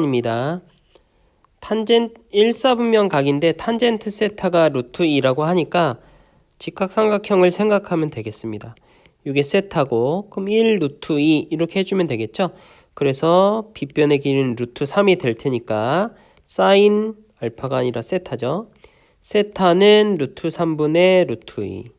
입니다. 탄젠트 1사분면 각인데 탄젠트 세타가 루트 2라고 하니까 직각삼각형을 생각하면 되겠습니다. 이게 세타고 그럼 1 루트 2 이렇게 해주면 되겠죠. 그래서 빗변의 길이는 루트 3이 될 테니까 사인 알파가 아니라 세타죠. 세타는 루트 3분의 루트 2.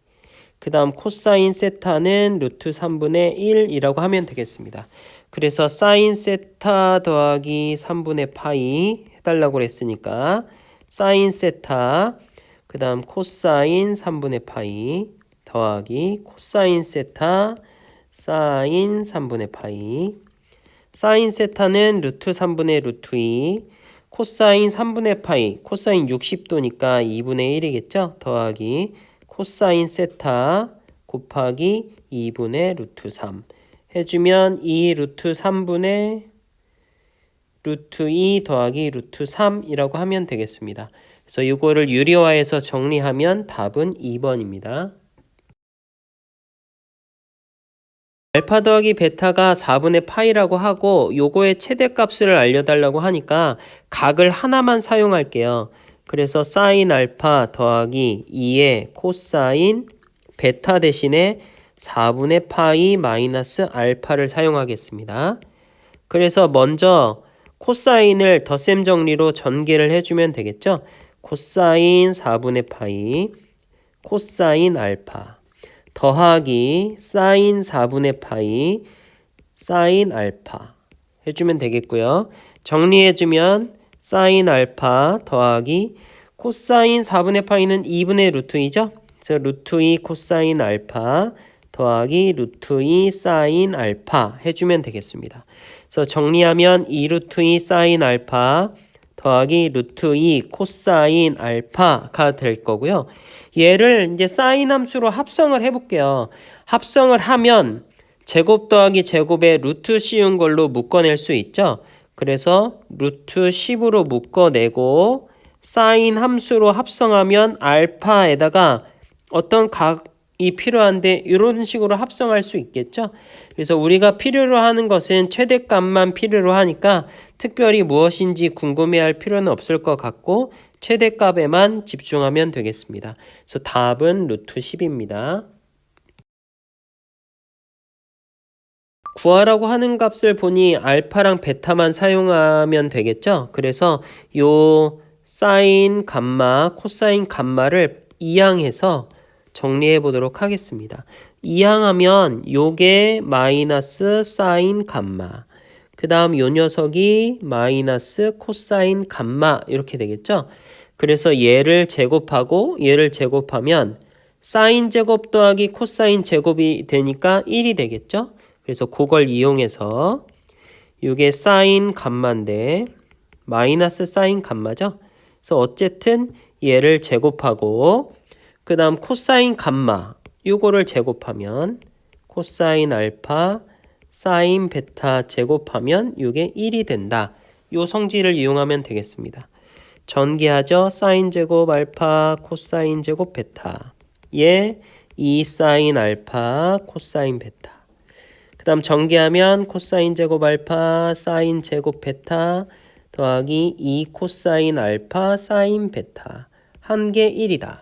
그 다음 코사인 세타는 루트 3분의 1이라고 하면 되겠습니다. 그래서 사인 세타 더하기 3분의 파이 해달라고 그랬으니까 사인 세타 그 다음 코사인 3분의 파이 더하기 코사인 세타 사인 3분의 파이. 사인 세타는 루트 3분의 루트 2 코사인 3분의 파이 코사인 60도니까 2분의 1이겠죠. 더하기 코사인 세타 곱하기 2분의 루트 3 해주면 2 루트 3분의 루트 2 더하기 루트 3이라고 하면 되겠습니다. 그래서 이거를 유리화해서 정리하면 답은 2번입니다. 알파 더하기 베타가 4분의 파이라고 하고 요거의 최대값을 알려달라고 하니까 각을 하나만 사용할게요. 그래서 사인 알파 더하기 2의 코사인 베타 대신에 4분의 파이 마이너스 알파를 사용하겠습니다. 그래서 먼저 코사인을 덧셈 정리로 전개를 해주면 되겠죠. 코사인 4분의 파이 코사인 알파 더하기 사인 4분의 파이 사인 알파 해주면 되겠고요. 정리해주면 사인 알파 더하기 코사인 4분의 파이는 2분의 루트 2죠. 그래서 루트 2 코사인 알파 더하기 루트 2 사인 알파 해주면 되겠습니다. 그래서 정리하면 2 루트 2 사인 알파 더하기 루트 2 코사인 알파가 될 거고요. 얘를 이제 사인 함수로 합성을 해볼게요. 합성을 하면 제곱 더하기 제곱에 루트 씌운 걸로 묶어낼 수 있죠. 그래서 루트 10으로 묶어내고 사인 함수로 합성하면 알파에다가 어떤 각이 필요한데 이런 식으로 합성할 수 있겠죠. 그래서 우리가 필요로 하는 것은 최대값만 필요로 하니까 특별히 무엇인지 궁금해할 필요는 없을 것 같고 최대값에만 집중하면 되겠습니다. 그래서 답은 루트 10입니다. 구하라고 하는 값을 보니 알파랑 베타만 사용하면 되겠죠. 그래서 요 사인 감마, 코사인 감마를 이항해서 정리해 보도록 하겠습니다. 이항하면 요게 마이너스 사인 감마 그 다음 요 녀석이 마이너스 코사인 감마 이렇게 되겠죠. 그래서 얘를 제곱하고 얘를 제곱하면 사인 제곱 더하기 코사인 제곱이 되니까 1이 되겠죠. 그래서 그걸 이용해서 이게 사인 감마인데 마이너스 사인 감마죠. 그래서 어쨌든 얘를 제곱하고 그 다음 코사인 감마 요거를 제곱하면 코사인 알파 사인 베타 제곱하면 이게 1이 된다. 요 성질을 이용하면 되겠습니다. 전개하죠. 사인 제곱 알파 코사인 제곱 베타 얘 2 사인 알파 코사인 베타 그 다음 전개하면 코사인 제곱 알파 사인 제곱 베타 더하기 2 코사인 알파 사인 베타 한 개 1이다.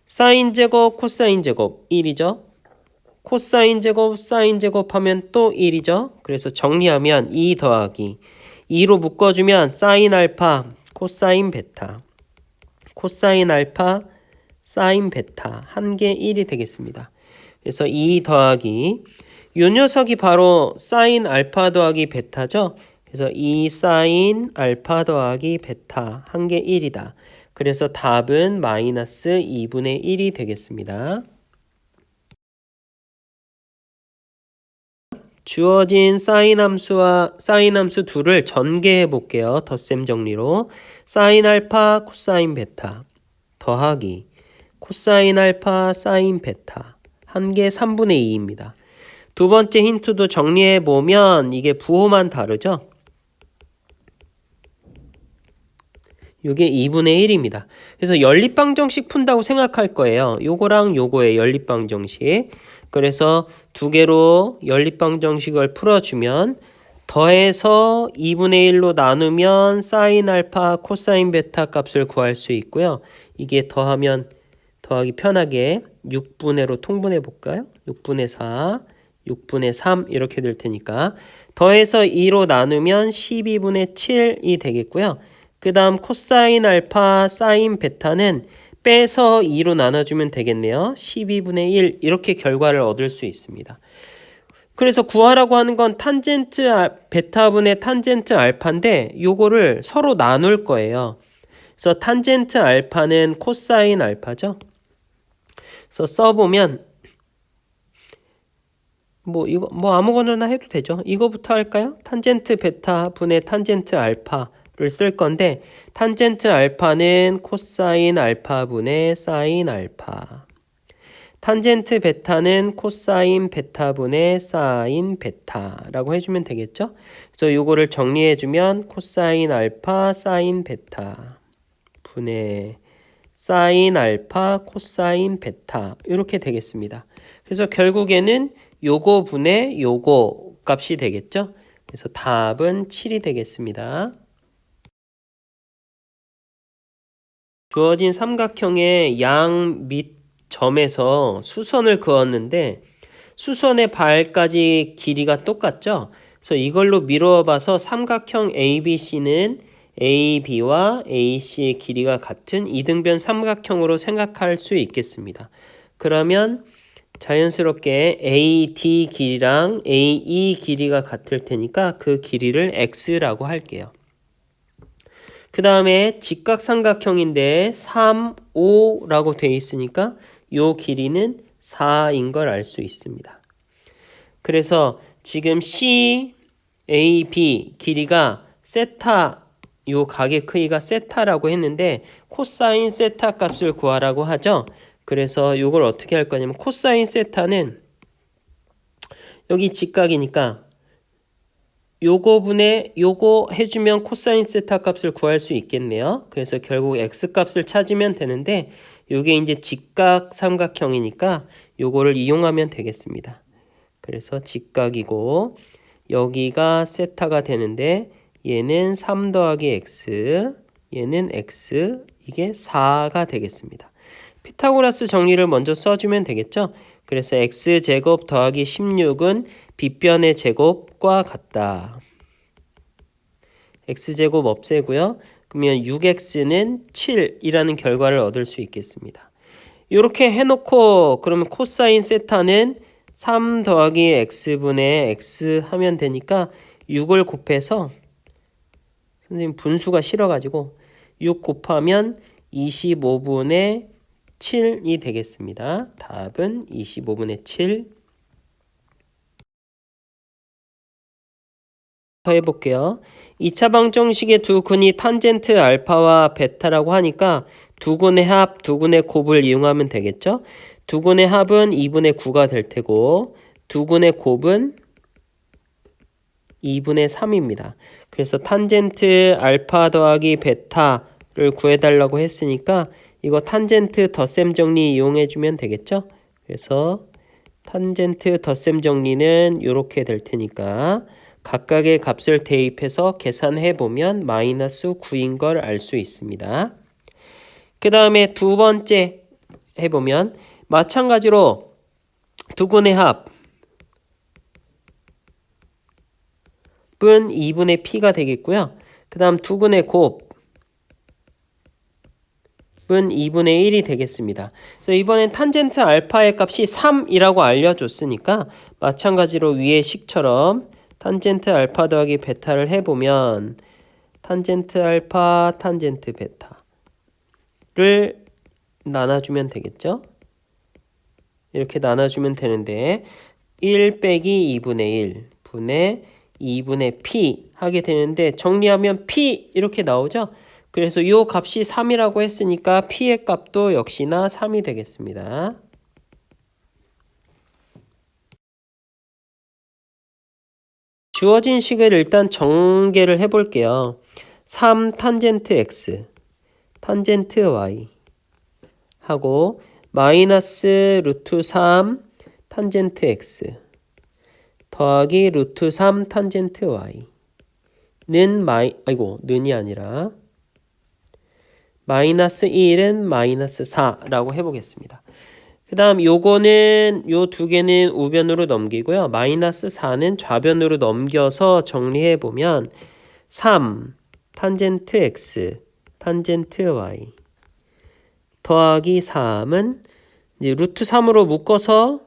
사인 제곱 코사인 제곱 1이죠. 코사인 제곱 사인 제곱 하면 또 1이죠. 그래서 정리하면 2 더하기 2로 묶어주면 사인 알파 코사인 베타 코사인 알파 사인 베타 한 개 1이 되겠습니다. 그래서 2 더하기 요 녀석이 바로 사인 알파 더하기 베타죠. 그래서 2 사인 알파 더하기 베타 한 개 1이다. 그래서 답은 마이너스 2분의 1이 되겠습니다. 주어진 사인 함수 둘을 전개해 볼게요. 덧셈 정리로 사인 알파 코사인 베타 더하기 코사인 알파 사인 베타 한 개 3분의 2입니다. 두 번째 힌트도 정리해 보면 이게 부호만 다르죠. 이게 2분의 1입니다. 그래서 연립방정식 푼다고 생각할 거예요. 요거랑 요거의 연립방정식. 그래서 두 개로 연립방정식을 풀어주면 더해서 2분의 1로 나누면 사인 알파 코사인 베타 값을 구할 수 있고요. 이게 더하면 더하기 편하게 6분의로 통분해 볼까요? 6분의 4, 6분의 3 이렇게 될 테니까 더해서 2로 나누면 12분의 7이 되겠고요. 그 다음 코사인 알파 사인 베타는 빼서 2로 나눠주면 되겠네요. 12분의 1 이렇게 결과를 얻을 수 있습니다. 그래서 구하라고 하는 건 탄젠트 베타분의 탄젠트 알파인데 요거를 서로 나눌 거예요. 그래서 탄젠트 알파는 코사인 알파죠. 그래서 써보면 이거 아무거나 해도 되죠. 이거부터 할까요? 탄젠트 베타 분의 탄젠트 알파를 쓸 건데 탄젠트 알파는 코사인 알파 분의 사인 알파. 탄젠트 베타는 코사인 베타 분의 사인 베타라고 해주면 되겠죠. 그래서 요거를 정리해주면 코사인 알파 사인 베타 분의 사인 알파 코사인 베타 이렇게 되겠습니다. 그래서 결국에는 요거 분의 요거 값이 되겠죠. 그래서 답은 7이 되겠습니다. 주어진 삼각형의 양 밑 점에서 수선을 그었는데 수선의 발까지 길이가 똑같죠. 그래서 이걸로 미루어 봐서 삼각형 ABC는 AB와 AC의 길이가 같은 이등변 삼각형으로 생각할 수 있겠습니다. 그러면 자연스럽게 AD 길이랑 AE 길이가 같을 테니까 그 길이를 X라고 할게요. 그 다음에 직각삼각형인데 3, 5라고 되어 있으니까 요 길이는 4인 걸 알 수 있습니다. 그래서 지금 C, A, B 길이가 세타, 요 각의 크기가 세타라고 했는데 코사인 세타 값을 구하라고 하죠. 그래서 요걸 어떻게 할 거냐면 코사인 세타는 여기 직각이니까 요거 분의 요거 해주면 코사인 세타 값을 구할 수 있겠네요. 그래서 결국 x 값을 찾으면 되는데 요게 이제 직각 삼각형이니까 요거를 이용하면 되겠습니다. 그래서 직각이고 여기가 세타가 되는데 얘는 3 더하기 x, 얘는 x, 이게 4가 되겠습니다. 피타고라스 정리를 먼저 써주면 되겠죠. 그래서 x제곱 더하기 16은 빗변의 제곱과 같다. x제곱 없애고요. 그러면 6x는 7이라는 결과를 얻을 수 있겠습니다. 이렇게 해놓고 그러면 코사인 세타는 3 더하기 x분의 x 하면 되니까 6을 곱해서 선생님 분수가 싫어가지고 6 곱하면 25분의 7이 되겠습니다. 답은 25분의 7. 더 해볼게요. 2차 방정식의 두 근이 탄젠트 알파와 베타라고 하니까 두 근의 합, 두 근의 곱을 이용하면 되겠죠. 두 근의 합은 2분의 9가 될 테고 두 근의 곱은 2분의 3입니다. 그래서 탄젠트 알파 더하기 베타를 구해달라고 했으니까 이거 탄젠트 덧셈 정리 이용해주면 되겠죠. 그래서 탄젠트 덧셈 정리는 이렇게 될 테니까 각각의 값을 대입해서 계산해보면 마이너스 9인 걸 알 수 있습니다. 그 다음에 두 번째 해보면 마찬가지로 두 근의 합은 2분의 p가 되겠고요. 그 다음 두 근의 곱은 2분의 1이 되겠습니다. 그래서 이번엔 탄젠트 알파의 값이 3이라고 알려줬으니까 마찬가지로 위의 식처럼 탄젠트 알파 더하기 베타를 해보면 탄젠트 알파, 탄젠트 베타를 나눠주면 되겠죠? 이렇게 나눠주면 되는데 1 빼기 2분의 1 분의 2분의 p 하게 되는데 정리하면 p 이렇게 나오죠? 그래서 이 값이 3이라고 했으니까 p의 값도 역시나 3이 되겠습니다. 주어진 식을 일단 전개를 해볼게요. 3 탄젠트 x, 탄젠트 y 하고 마이너스 루트 3 탄젠트 x, 더하기 루트 3 탄젠트 y 는 는이 아니라 마이너스 1은 마이너스 4라고 해보겠습니다. 그 다음 요거는 요 두 개는 우변으로 넘기고요. 마이너스 4는 좌변으로 넘겨서 정리해보면 3 탄젠트 x 탄젠트 y 더하기 3은 이제 루트 3으로 묶어서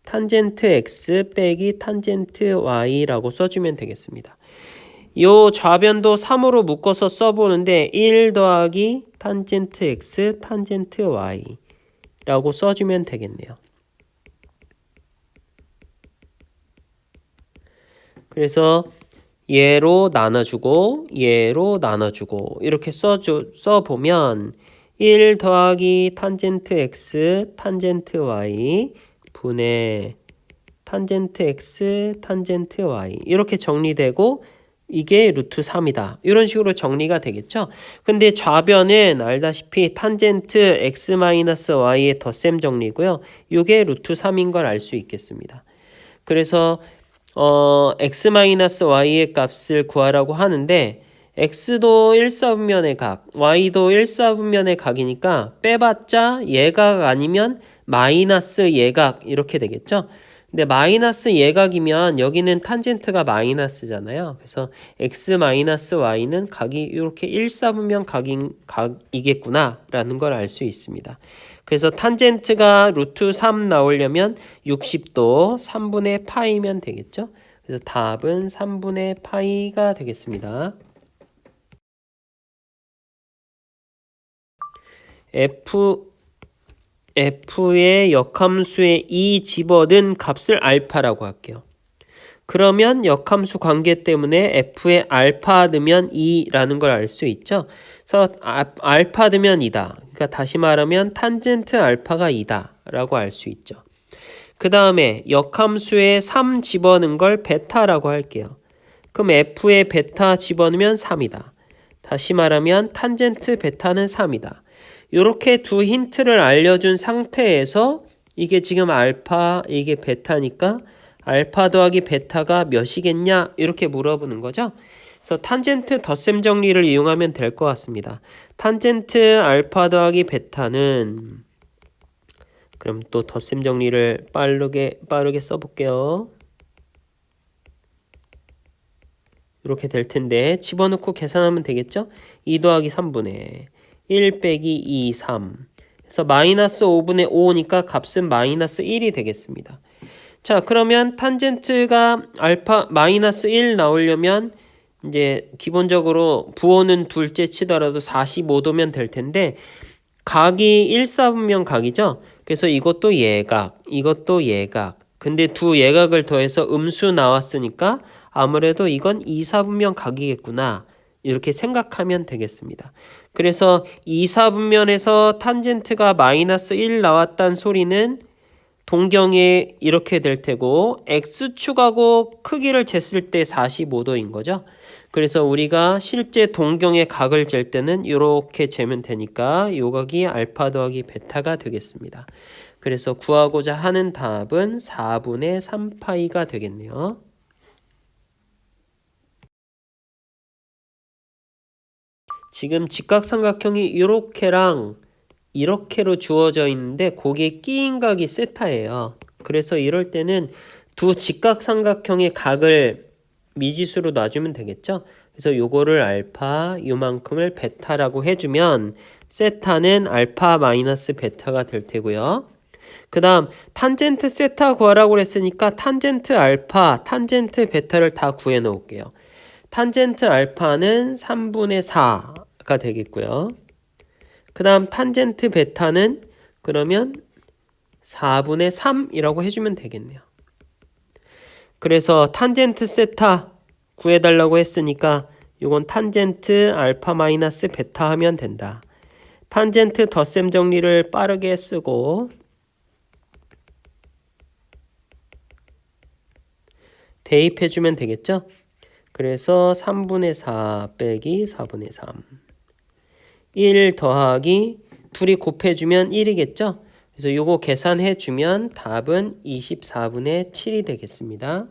탄젠트 x 빼기 탄젠트 y라고 써주면 되겠습니다. 요 좌변도 3으로 묶어서 써보는데 1 더하기 탄젠트 x 탄젠트 y 라고 써주면 되겠네요. 그래서 얘로 나눠주고 얘로 나눠주고 이렇게 써보면 1 더하기 탄젠트 x 탄젠트 y 분의 탄젠트 x 탄젠트 y 이렇게 정리되고 이게 루트 3이다. 이런 식으로 정리가 되겠죠. 근데 좌변은 알다시피 탄젠트 x-y의 덧셈 정리고요. 이게 루트 3인 걸 알 수 있겠습니다. 그래서 x-y의 값을 구하라고 하는데 x도 1사분면의 각, y도 1사분면의 각이니까 빼봤자 예각 아니면 마이너스 예각 이렇게 되겠죠. 근데 마이너스 예각이면 여기는 탄젠트가 마이너스잖아요. 그래서 x-y는 각이 이렇게 1사분면 각이겠구나 라는 걸 알 수 있습니다. 그래서 탄젠트가 루트 3 나오려면 60도 3분의 파이면 되겠죠. 그래서 답은 3분의 파이가 되겠습니다. f의 역함수의 이 집어든 값을 알파라고 할게요. 그러면 역함수 관계 때문에 f에 알파 넣으면 2라는 걸 알 수 있죠. 그래서 알파 넣으면 2다. 그러니까 다시 말하면 탄젠트 알파가 2다 라고 알 수 있죠. 그 다음에 역함수에 3 집어넣은 걸 베타라고 할게요. 그럼 f에 베타 집어넣으면 3이다. 다시 말하면 탄젠트 베타는 3이다. 이렇게 두 힌트를 알려준 상태에서 이게 지금 알파, 이게 베타니까 알파 더하기 베타가 몇이겠냐 이렇게 물어보는 거죠. 그래서 탄젠트 덧셈 정리를 이용하면 될 것 같습니다. 탄젠트 알파 더하기 베타는 그럼 또 덧셈 정리를 빠르게 써볼게요. 이렇게 될 텐데 집어넣고 계산하면 되겠죠? 2 더하기 3분의 1 빼기 2, 3. 그래서 마이너스 5분의 5니까 값은 마이너스 1이 되겠습니다. 자, 그러면 탄젠트가 알파 마이너스 1 나오려면 이제 기본적으로 부호는 둘째 치더라도 45도면 될 텐데 각이 1사분면 각이죠. 그래서 이것도 예각, 이것도 예각. 근데 두 예각을 더해서 음수 나왔으니까 아무래도 이건 2사분면 각이겠구나. 이렇게 생각하면 되겠습니다. 그래서 2사분면에서 탄젠트가 마이너스 1 나왔다는 소리는 동경에 이렇게 될 테고 x축하고 크기를 쟀을 때 45도인 거죠. 그래서 우리가 실제 동경의 각을 잴 때는 이렇게 재면 되니까 요 각이 알파 더하기 베타가 되겠습니다. 그래서 구하고자 하는 답은 4분의 3파이가 되겠네요. 지금 직각삼각형이 이렇게랑 이렇게로 주어져 있는데 거기에 끼인 각이 세타예요. 그래서 이럴 때는 두 직각삼각형의 각을 미지수로 놔주면 되겠죠. 그래서 요거를 알파, 요만큼을 베타라고 해주면 세타는 알파 마이너스 베타가 될 테고요. 그 다음 탄젠트 세타 구하라고 그랬으니까 탄젠트 알파, 탄젠트 베타를 다 구해 놓을게요. 탄젠트 알파는 3분의 4가 되겠고요. 그 다음 탄젠트 베타는 그러면 4분의 3이라고 해주면 되겠네요. 그래서 탄젠트 세타 구해달라고 했으니까 이건 탄젠트 알파 마이너스 베타 하면 된다. 탄젠트 덧셈 정리를 빠르게 쓰고 대입해주면 되겠죠? 그래서 3분의 4 빼기 4분의 3 1 더하기 둘이 곱해주면 1이겠죠? 그래서 요거 계산해주면 답은 24분의 7이 되겠습니다.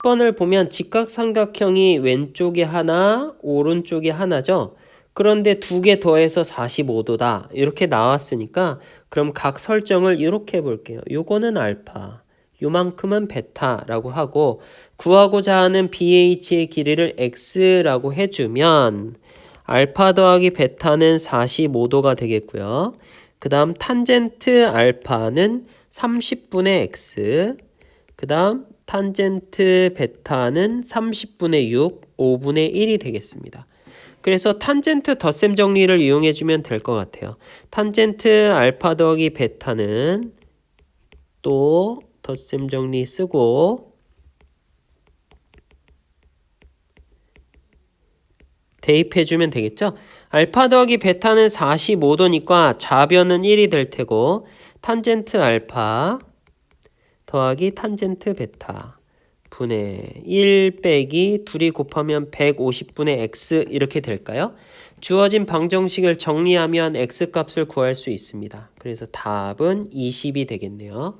10번을 보면 직각삼각형이 왼쪽에 하나, 오른쪽에 하나죠. 그런데 두 개 더해서 45도다. 이렇게 나왔으니까 그럼 각 설정을 이렇게 해볼게요. 요거는 알파, 요만큼은 베타라고 하고 구하고자 하는 BH의 길이를 X라고 해주면 알파 더하기 베타는 45도가 되겠고요. 그 다음 탄젠트 알파는 30분의 X, 그 다음 탄젠트 베타는 30분의 6, 5분의 1이 되겠습니다. 그래서 탄젠트 덧셈 정리를 이용해주면 될 것 같아요. 탄젠트 알파 더하기 베타는 또 덧셈 정리 쓰고 대입해주면 되겠죠? 알파 더하기 베타는 45도니까 좌변은 1이 될 테고 탄젠트 알파 더하기 탄젠트 베타 분의 1 빼기 둘이 곱하면 150분의 x 이렇게 될까요? 주어진 방정식을 정리하면 x 값을 구할 수 있습니다. 그래서 답은 20이 되겠네요.